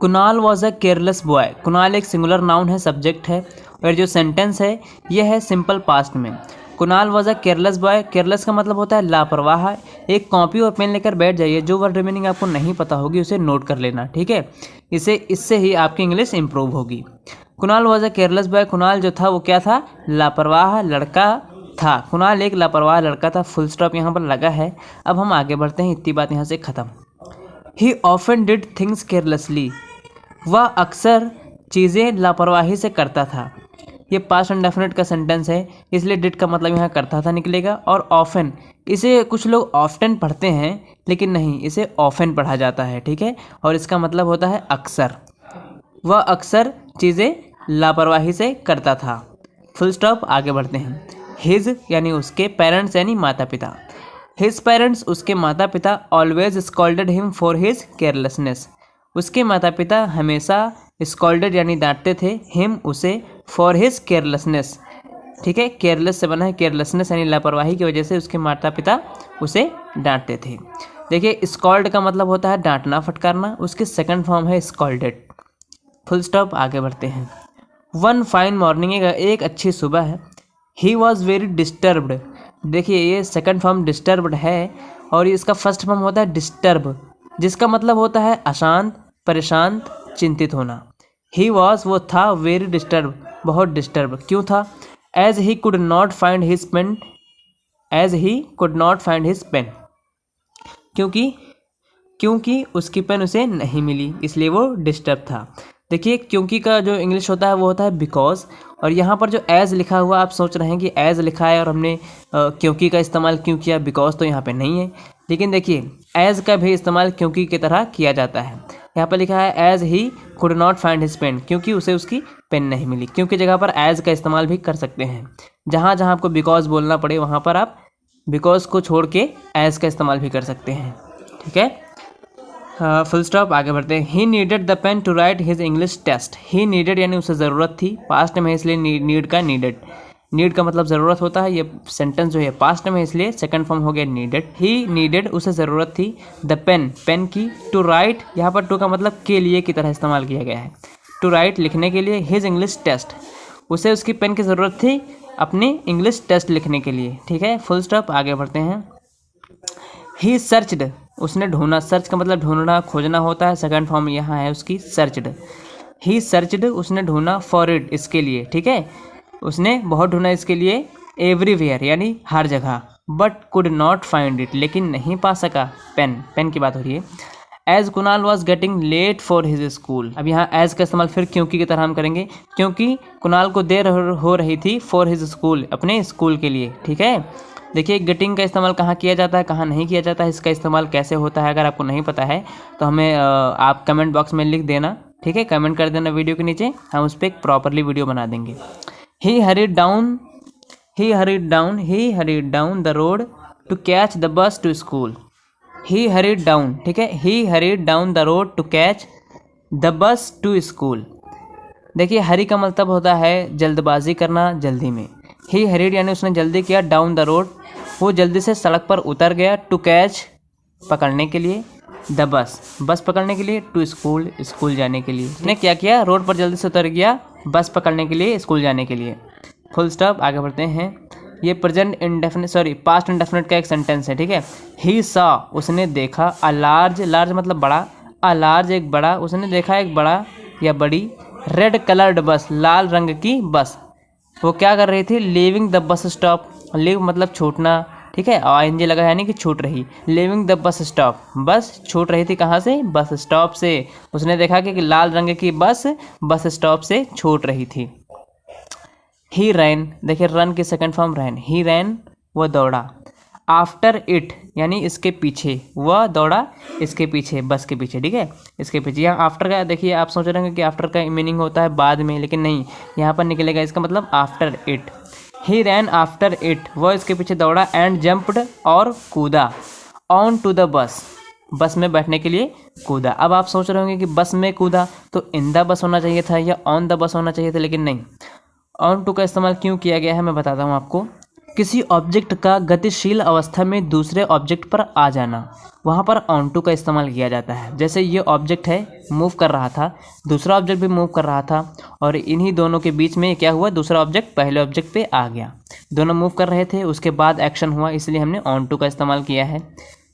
Kunal was a careless boy. Kunal एक singular noun है, subject है, और जो सेंटेंस है ये है सिंपल पास्ट में। Kunal was a careless boy. Careless का मतलब होता है लापरवाह। एक कॉपी और पेन लेकर बैठ जाइए, जो वर्ड मीनिंग आपको नहीं पता होगी उसे नोट कर लेना, ठीक है। इससे ही आपकी इंग्लिश इंप्रूव होगी। Kunal was a careless boy. Kunal जो था वो क्या था? लापरवाह लड़का था। कुणाल एक लापरवाह लड़का था। फुल स्टॉप यहाँ पर लगा है। अब हम आगे बढ़ते हैं, इतनी बात यहाँ से ख़त्म। ही ऑफन डिड थिंग्स केयरलेसली। वह अक्सर चीज़ें लापरवाही से करता था। ये पास्ट इंडेफिनिट का सेंटेंस है, इसलिए डिड का मतलब यहाँ करता था निकलेगा। और ऑफन, इसे कुछ लोग ऑफ्टन पढ़ते हैं, लेकिन नहीं, इसे ऑफन पढ़ा जाता है, ठीक है। और इसका मतलब होता है अक्सर। वह अक्सर चीज़ें लापरवाही से करता था। फुल स्टॉप, आगे बढ़ते हैं। हिज यानी उसके, पेरेंट्स यानी माता पिता। हिज पेरेंट्स उसके माता पिता always scolded him for his carelessness. उसके माता पिता हमेशा स्कॉल्डेड यानी डांटते थे, हिम उसे, फॉर हिज केयरलेसनेस, ठीक है। केयरलेस से बना है, केयरलेसनेस यानी लापरवाही की वजह से उसके माता पिता उसे डांटते थे। देखिए, स्कॉल्ड का मतलब होता है डांटना फटकारना, उसकी सेकंड फॉर्म है स्कॉल्डेड। फुल स्टॉप, आगे बढ़ते हैं। वन फाइन मॉर्निंग, एक अच्छी सुबह है। He was very disturbed. देखिए, ये सेकंड फॉर्म डिस्टर्ब्ड है, और इसका फर्स्ट फॉर्म होता है डिस्टर्ब, जिसका मतलब होता है अशांत, परेशान, चिंतित होना। ही वॉज, वो था, वेरी डिस्टर्ब, बहुत डिस्टर्ब। क्यों था? As he could not find his pen. As he could not find his pen, क्योंकि उसकी पेन उसे नहीं मिली, इसलिए वो डिस्टर्ब था। देखिए, क्योंकि का जो इंग्लिश होता है वो होता है बिकॉज, और यहाँ पर जो एज लिखा हुआ, आप सोच रहे हैं कि एज लिखा है और हमने क्योंकि का इस्तेमाल क्यों किया, बिकॉज तो यहाँ पे नहीं है। लेकिन देखिए, एज का भी इस्तेमाल क्योंकि की तरह किया जाता है। यहाँ पर लिखा है as he could not find his pen, क्योंकि उसे उसकी पेन नहीं मिली। क्योंकि जगह पर एज का इस्तेमाल भी कर सकते हैं। जहाँ जहाँ आपको बिकॉज बोलना पड़े वहाँ पर आप बिकॉज को छोड़ के एज का इस्तेमाल भी कर सकते हैं, ठीक है। फुल स्टॉप, आगे बढ़ते हैं। He needed the pen to write his English test. He needed यानी उसे ज़रूरत थी, पास्ट में इसलिए नीड का नीडेड। नीड का मतलब ज़रूरत होता है, ये सेंटेंस जो है पास्ट में इसलिए सेकंड फॉर्म हो गया नीडेड। ही नीडेड, उसे ज़रूरत थी, द पेन, पेन की, टू राइट, यहाँ पर टू का मतलब के लिए की तरह इस्तेमाल किया गया है, टू राइट लिखने के लिए, हिज इंग्लिश टेस्ट, उसे उसकी पेन की ज़रूरत थी अपनी इंग्लिश टेस्ट लिखने के लिए, ठीक है। फुल स्टॉप, आगे बढ़ते हैं। ही सर्चड, उसने ढूंढा। सर्च का मतलब ढूंढना, खोजना होता है। सेकंड फॉर्म यहाँ है उसकी, सर्चड। ही सर्चड, उसने ढूंढा, फॉर इट, इसके लिए, ठीक है। उसने बहुत ढूंढा इसके लिए, एवरीवेयर यानी हर जगह, but could not find it, लेकिन नहीं पा सका। पेन, पेन की बात हो रही है। As Kunal was getting late for his school. अब यहाँ एज का इस्तेमाल फिर क्योंकि की तरह हम करेंगे, क्योंकि कुणाल को देर हो रही थी फॉर हिज स्कूल, अपने स्कूल के लिए, ठीक है। देखिए, गेटिंग का इस्तेमाल कहाँ किया जाता है, कहाँ नहीं किया जाता है, इसका इस्तेमाल कैसे होता है, अगर आपको नहीं पता है तो हमें आप कमेंट बॉक्स में लिख देना, ठीक है। कमेंट कर देना वीडियो के नीचे, हम उस पर एक प्रॉपरली वीडियो बना देंगे। He hurried down the road to catch the bus to school. He hurried down, ठीक है। He hurried down the road to catch the bus to school. देखिए, हरी का मतलब होता है जल्दबाजी करना, जल्दी में। ही हरीड यानी उसने जल्दी किया, डाउन द रोड, वो जल्दी से सड़क पर उतर गया, टू कैच पकड़ने के लिए, द बस, बस पकड़ने के लिए, टू स्कूल, स्कूल जाने के लिए। उसने क्या किया? रोड पर जल्दी से उतर गया बस पकड़ने के लिए, स्कूल जाने के लिए। फुल स्टॉप, आगे बढ़ते हैं। ये प्रेजेंट इंडेफिनिट पास्ट इंडेफिनिट का एक सेंटेंस है, ठीक है। ही सॉ, उसने देखा, अ लार्ज, लार्ज मतलब बड़ा, अ लार्ज एक बड़ा, उसने देखा एक बड़ा या बड़ी, रेड कलर्ड बस, लाल रंग की बस। वो क्या कर रही थी? Leaving the bus stop. Leave मतलब छूटना, ठीक है। आईएनजी लगा है यानी कि छूट रही। लीविंग द बस स्टॉप, बस छूट रही थी कहाँ से? बस स्टॉप से। उसने देखा कि लाल रंग की बस स्टॉप से छूट रही थी। ही रैन, देखिए रन की सेकंड फॉर्म रैन। ही रैन, वह दौड़ा। आफ्टर इट यानी इसके पीछे, वह दौड़ा इसके पीछे, बस के पीछे, ठीक है, इसके पीछे। यहाँ आफ्टर का देखिए, आप सोच रहे होंगे कि आफ्टर का मीनिंग होता है बाद में, लेकिन नहीं, यहाँ पर निकलेगा इसका मतलब after it. He rain after it, वह इसके पीछे दौड़ा, एंड जंप्ड और कूदा, ऑन टू द बस, बस में बैठने के लिए कूदा। अब आप सोच रहे होंगे कि बस में कूदा तो इन द बस होना चाहिए था या ऑन द बस होना चाहिए था, लेकिन नहीं, ऑन टू का इस्तेमाल क्यों किया गया है मैं बताता हूँ आपको। किसी ऑब्जेक्ट का गतिशील अवस्था में दूसरे ऑब्जेक्ट पर आ जाना, वहाँ पर ऑन टू का इस्तेमाल किया जाता है। जैसे ये ऑब्जेक्ट है, मूव कर रहा था, दूसरा ऑब्जेक्ट भी मूव कर रहा था, और इन्हीं दोनों के बीच में क्या हुआ, दूसरा ऑब्जेक्ट पहले ऑब्जेक्ट पे आ गया। दोनों मूव कर रहे थे, उसके बाद एक्शन हुआ, इसलिए हमने ऑन टू का इस्तेमाल किया है।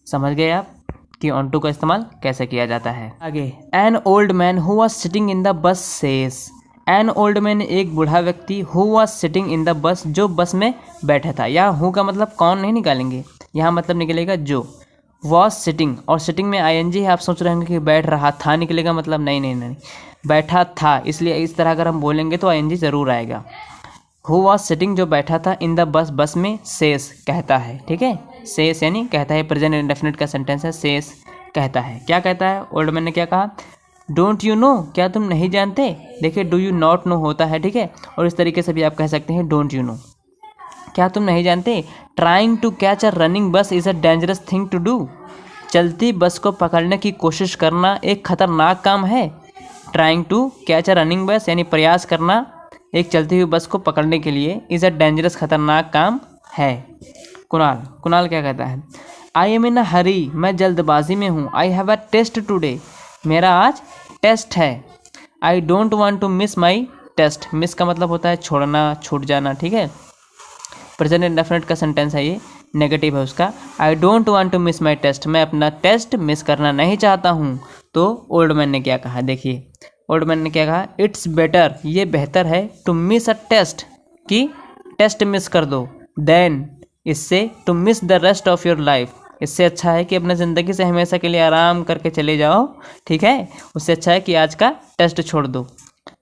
समझ गए आप कि ऑन टू का इस्तेमाल कैसे किया जाता है। आगे, an old man who was sitting in the bus says. An old man एक बूढ़ा व्यक्ति, who was sitting in the bus जो बस में बैठा था। यहाँ हु का मतलब कौन नहीं निकालेंगे, यहाँ मतलब निकलेगा जो। वॉज सिटिंग, और सिटिंग में आईएनजी है, आप सोच रहे होंगे कि बैठ रहा था निकलेगा, मतलब नहीं नहीं नहीं, बैठा था, इसलिए इस तरह अगर हम बोलेंगे तो आईएनजी ज़रूर आएगा। हु वॉज सिटिंग जो बैठा था, इन द बस बस में, सेस कहता है, ठीक है, सेस यानी कहता है, प्रेजेंट इंडेफिनिट का सेंटेंस है, सेस कहता है। क्या कहता है, ओल्ड मैन ने क्या कहा, डोंट यू नो, क्या तुम नहीं जानते। देखिए डू यू नॉट नो होता है, ठीक है, और इस तरीके से भी आप कह सकते हैं डोंट यू नो, क्या तुम नहीं जानते। Trying to catch a running bus is a dangerous thing to do. चलती बस को पकड़ने की कोशिश करना एक खतरनाक काम है। Trying to catch a running bus यानी प्रयास करना एक चलती हुई बस को पकड़ने के लिए, इज़ अ डेंजरस खतरनाक काम है। कुणाल क्या कहता है, आई एम इन अ हरी, मैं जल्दबाजी में हूँ। I have a test today, मेरा आज टेस्ट है। I don't want to miss my test, miss का मतलब होता है छोड़ना, छूट जाना, ठीक है, प्रेजेंट इंडेफिनिट का सेंटेंस है ये, नेगेटिव है उसका। I don't want to miss my test, मैं अपना टेस्ट मिस करना नहीं चाहता हूँ। तो ओल्ड मैन ने क्या कहा, देखिए ओल्ड मैन ने क्या कहा, इट्स बेटर, ये बेहतर है, टू मिस अ टेस्ट, कि टेस्ट मिस कर दो, देन इससे to miss the rest of your life, इससे अच्छा है कि अपने ज़िंदगी से हमेशा के लिए आराम करके चले जाओ, ठीक है, उससे अच्छा है कि आज का टेस्ट छोड़ दो।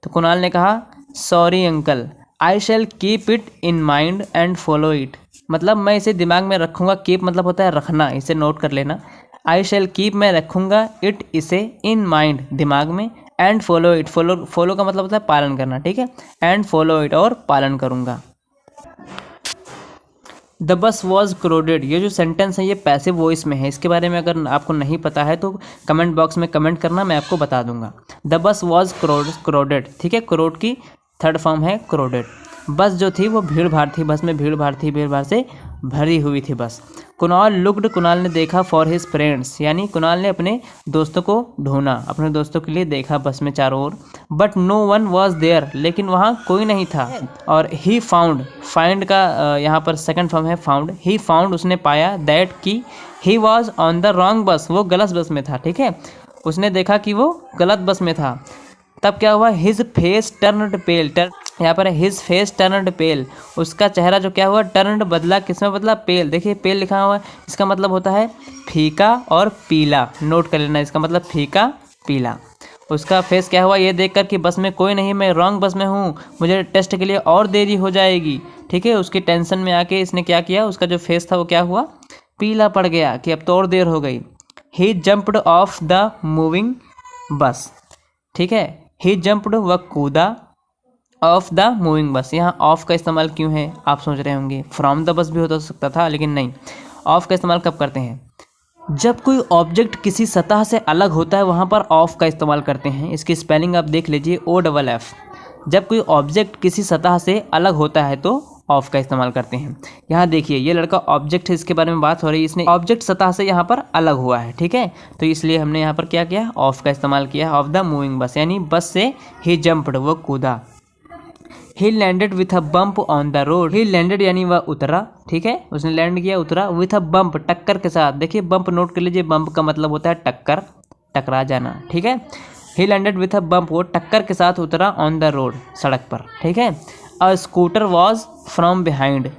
तो कुणाल ने कहा, sorry uncle, I shall keep it in mind and follow it, मतलब मैं इसे दिमाग में रखूँगा। कीप मतलब होता है रखना, इसे नोट कर लेना। आई शैल कीप, मैं रखूँगा, इट इसे, इन माइंड दिमाग में, एंड फॉलो इट, फॉलो का मतलब होता है पालन करना, ठीक है, एंड फॉलो इट और पालन करूँगा। द बस वॉज क्राउडेड, ये जो सेंटेंस है ये पैसिव वॉइस में है, इसके बारे में अगर आपको नहीं पता है तो कमेंट बॉक्स में कमेंट करना, मैं आपको बता दूंगा। द बस वॉज क्राउडेड, ठीक है, क्राउड की थर्ड फॉर्म है क्राउडेड। बस जो थी वो भीड़ भाड़ थी, बस में भीड़ भाड़ थी, भीड़ भाड़ से भरी हुई थी बस। कुणाल लुक्ड, कुणाल ने देखा, फॉर हिज फ्रेंड्स, यानी कुणाल ने अपने दोस्तों को ढूंढा, अपने दोस्तों के लिए देखा बस में चारों ओर। But no one was there, लेकिन वहाँ कोई नहीं था। और ही फाउंड, फाइंड का यहाँ पर सेकंड फॉर्म है फाउंड। ही फाउंड, उसने पाया, दैट कि he was on the wrong बस, वो गलत बस में था, ठीक है, उसने देखा कि वो गलत बस में था। तब क्या हुआ, हिज फेस टर्नड पेल, यहाँ पर हिज फेस टर्नड पेल, उसका चेहरा जो क्या हुआ, टर्नड बदला, किसमें बदला, पेल। देखिए पेल लिखा हुआ है, इसका मतलब होता है फीका और पीला, नोट कर लेना, इसका मतलब फीका पीला। उसका फेस क्या हुआ, ये देखकर कि बस में कोई नहीं, मैं रॉन्ग बस में हूँ, मुझे टेस्ट के लिए और देरी हो जाएगी, ठीक है, उसकी टेंशन में आके इसने क्या किया, उसका जो फेस था वो क्या हुआ, पीला पड़ गया कि अब तो और देर हो गई। He jumped off the moving bus, ठीक है, ही जंप्ड, वह कूदा, ऑफ द मूविंग बस। यहाँ ऑफ का इस्तेमाल क्यों है, आप सोच रहे होंगे, फ्रॉम द बस भी हो सकता था, लेकिन नहीं, ऑफ का इस्तेमाल कब करते हैं, जब कोई ऑब्जेक्ट किसी सतह से अलग होता है, वहाँ पर ऑफ का इस्तेमाल करते हैं। इसकी स्पेलिंग आप देख लीजिए, OFF। जब कोई ऑब्जेक्ट किसी सतह से अलग होता है तो ऑफ का इस्तेमाल करते हैं। यहाँ देखिए ये लड़का ऑब्जेक्ट है, इसके बारे में बात हो रही है, इसने ऑब्जेक्ट सतह से यहाँ पर अलग हुआ है, ठीक है, तो इसलिए हमने यहाँ पर क्या किया, ऑफ का इस्तेमाल किया, ऑफ द मूविंग बस, यानी बस से ही जंप्ड, वो कूदा। ही landed with a bump on the road, he landed यानी वह उतरा, ठीक है, उसने लैंड किया, उतरा, विथ अ बम्प, टक्कर के साथ। देखिए बम्प नोट कर लीजिए, बम्प का मतलब होता है टक्कर, टकरा जाना, ठीक है। ही लैंडेड विथ अ बम्प, वो टक्कर के साथ उतरा, ऑन द रोड, सड़क पर, ठीक है। अ स्कूटर वॉज फ्रॉम बिहाइंड,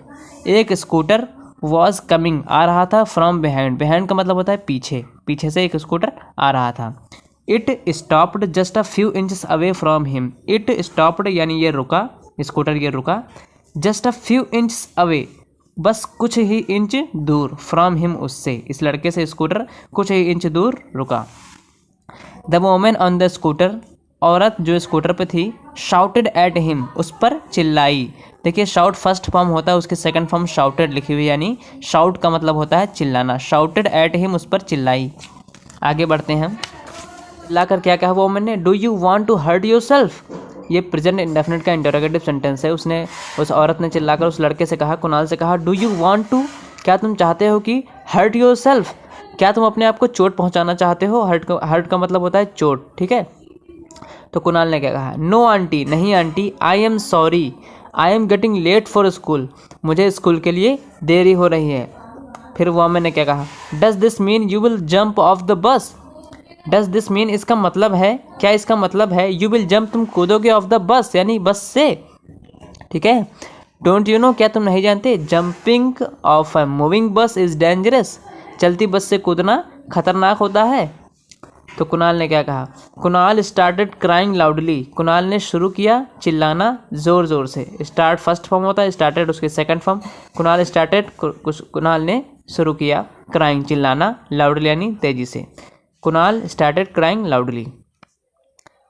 एक स्कूटर वॉज कमिंग, आ रहा था, फ्रॉम बिहाइंड, बिहाइंड का मतलब होता है पीछे, पीछे से एक स्कूटर आ रहा था। It stopped just a few inches away from him, it stopped यानी ये रुका, स्कूटर ये रुका, just a few inch away, बस कुछ ही इंच दूर, फ्रॉम हिम उससे, इस लड़के से स्कूटर कुछ ही इंच दूर रुका। The women on the scooter, औरत जो स्कूटर पे थी, शाउटेड एट हिम, उस पर चिल्लाई। देखिए शाउट फर्स्ट फॉर्म होता है, उसके सेकंड फॉर्म शाउटेड लिखी हुई, यानी शाउट का मतलब होता है चिल्लाना, शाउटेड एट हिम, उस पर चिल्लाई। आगे बढ़ते हैं, चिल्लाकर क्या कहा वो मैंने, do you want to hurt yourself, ये प्रेजेंट इंडेफिनिट का इंटरोगेटिव सेंटेंस है। उसने उस औरत ने चिल्लाकर उस लड़के से कहा, कुणाल से कहा, डू यू वांट टू, क्या तुम चाहते हो कि हर्ट योरसेल्फ, क्या तुम अपने आप को चोट पहुंचाना चाहते हो। हर्ट का मतलब होता है चोट, ठीक है। तो कुणाल ने क्या कहा, नो आंटी, नहीं aunty, I am sorry, I am getting late for school, मुझे स्कूल के लिए देरी हो रही है। फिर वॉमेन ने क्या कहा, does this mean you will jump of the bus, does this mean इसका मतलब है, क्या इसका मतलब है, यू विल जंप, तुम कूदोगे, ऑफ द बस यानी बस से, ठीक है। डोंट यू नो, क्या तुम नहीं जानते, जंपिंग ऑफ अ मूविंग बस इज डेंजरस, चलती बस से कूदना खतरनाक होता है। तो कुणाल ने क्या कहा, Kunal started crying loudly, Kunal ने शुरू किया चिल्लाना ज़ोर ज़ोर से। स्टार्ट फर्स्ट फॉर्म होता है, स्टार्टेड उसके second form. Kunal started, Kunal ने शुरू किया, क्राइंग चिल्लाना, लाउडली यानी तेजी से। Kunal started crying loudly.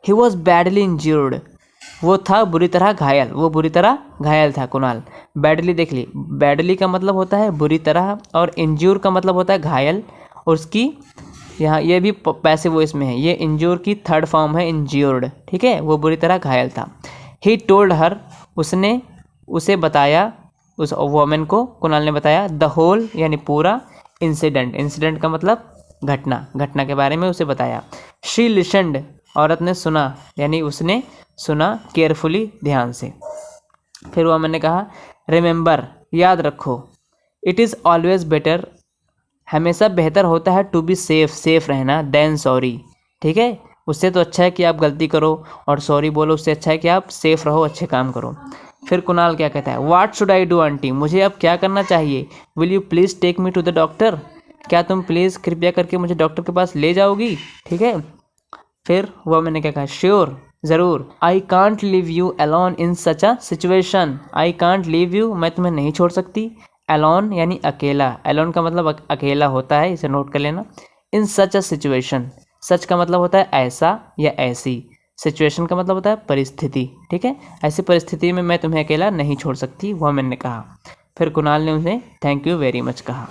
He was badly इंज्यूर्ड, वो था बुरी तरह घायल, वो बुरी तरह घायल था कुणाल। बैडली देख ली, बैडली का मतलब होता है बुरी तरह और इंज्यूर का मतलब होता है घायल, और उसकी यहाँ ये भी पैसिव वॉइस में है, ये इंज्योर की थर्ड फॉर्म है इंज्योर्ड, ठीक है। वो बुरी तरह घायल था। ही टोल्ड हर, उसने उसे बताया, उस वोमेन को कुणाल ने बताया, द होल यानी पूरा, इंसिडेंट, इंसिडेंट का मतलब घटना, घटना के बारे में उसे बताया। शी लिसनड, औरत ने सुना यानी उसने सुना, केयरफुली ध्यान से। फिर वोमेन ने कहा, रिमेंबर याद रखो, इट इज़ ऑलवेज बेटर, हमेशा बेहतर होता है, टू बी सेफ, सेफ रहना, देन सॉरी, ठीक है। उससे तो अच्छा है कि आप गलती करो और सॉरी बोलो, उससे अच्छा है कि आप सेफ रहो, अच्छे काम करो। फिर कुणाल क्या कहता है, what should I do aunty, मुझे अब क्या करना चाहिए, will you please take me to the doctor, क्या तुम प्लीज़ कृपया करके मुझे डॉक्टर के पास ले जाओगी, ठीक है। फिर वह मैंने क्या कहा, श्योर, ज़रूर, I can't leave you alone in such a situation, I can't leave you, मैं तुम्हें नहीं छोड़ सकती, अलोन यानी अकेला, अलोन का मतलब अकेला होता है, इसे नोट कर लेना। इन सच अ सिचुएशन, सच का मतलब होता है ऐसा या ऐसी, सिचुएशन का मतलब होता है परिस्थिति, ठीक है। ऐसी परिस्थिति में मैं तुम्हें अकेला नहीं छोड़ सकती, वह मैंने कहा। फिर कुणाल ने उन्हें थैंक यू वेरी मच कहा।